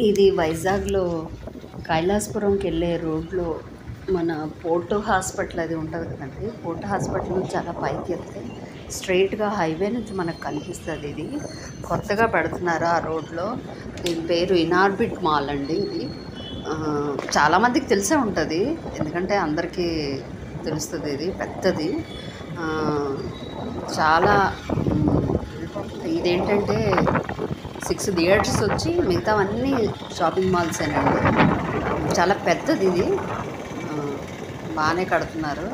ఇది వైజాగ్లో కైలాసపురంకి వెళ్ళే రోడ్లో మన పోర్ట్ హాస్పిటల్ అది ఉంటుంది కదండి. పోర్ట్ హాస్పిటల్ నుంచి చాలా పైకి వెళ్తే స్ట్రైట్గా హైవే నుంచి మనకు కనిపిస్తుంది. ఇది కొత్తగా పెడుతున్నారు ఆ రోడ్లో. దీని పేరు ఇనార్బిట్ మాల్ అండి. ఇది చాలామందికి తెలిసే ఉంటుంది, ఎందుకంటే అందరికీ తెలుస్తుంది. ఇది పెద్దది, చాలా ఇదేంటంటే 6 థియేటర్స్ వచ్చి మిగతావన్నీ షాపింగ్ మాల్సేనండి. చాలా పెద్దది ఇది. బాగానే కడుతున్నారు.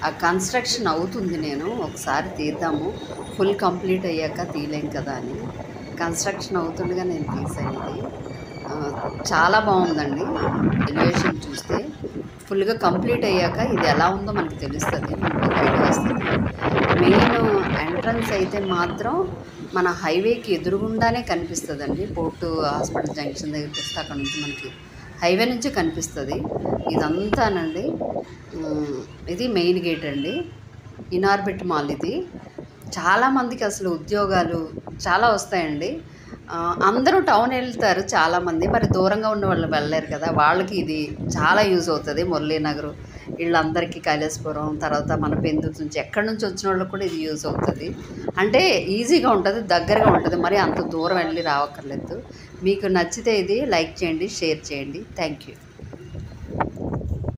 ఆ కన్స్ట్రక్షన్ అవుతుంది. నేను ఒకసారి తీద్దాము, ఫుల్ కంప్లీట్ అయ్యాక తీయలేం కదా అని కన్స్ట్రక్షన్ అవుతుండగా నేను తీసాను. ఇది చాలా బాగుందండి. ఎలివేషన్ చూస్తే ఫుల్గా కంప్లీట్ అయ్యాక ఇది ఎలా ఉందో మనకు తెలుస్తుంది, మనకు ఐడియా వస్తుంది. మెయిన్ ఎంట్రన్స్ అయితే మాత్రం మన హైవేకి ఎదురుగుండానే కనిపిస్తుందండి. పోర్టు హాస్పిటల్ జంక్షన్ దగ్గరికి వస్తే అక్కడ నుంచి మనకి హైవే నుంచి కనిపిస్తుంది ఇదంతానండి. ఇది మెయిన్ గేట్ అండి, ఇనార్బిట్ మాల్. ఇది చాలామందికి అసలు ఉద్యోగాలు చాలా వస్తాయండి. అందరూ టౌన్ వెళ్తారు చాలామంది, మరి దూరంగా ఉన్న వాళ్ళు వెళ్ళలేరు కదా, వాళ్ళకి ఇది చాలా యూజ్ అవుతుంది. మురళీనగర్ వీళ్ళందరికీ, కైలాసపురం, తర్వాత మన పెందుర్తి నుంచి ఎక్కడి నుంచి వచ్చిన వాళ్ళకి కూడా ఇది యూజ్ అవుతుంది. అంటే ఈజీగా ఉంటుంది, దగ్గరగా ఉంటుంది, మరి అంత దూరం వెళ్ళి రావక్కర్లేదు. మీకు నచ్చితే ఇది లైక్ చేయండి, షేర్ చేయండి. Thank you.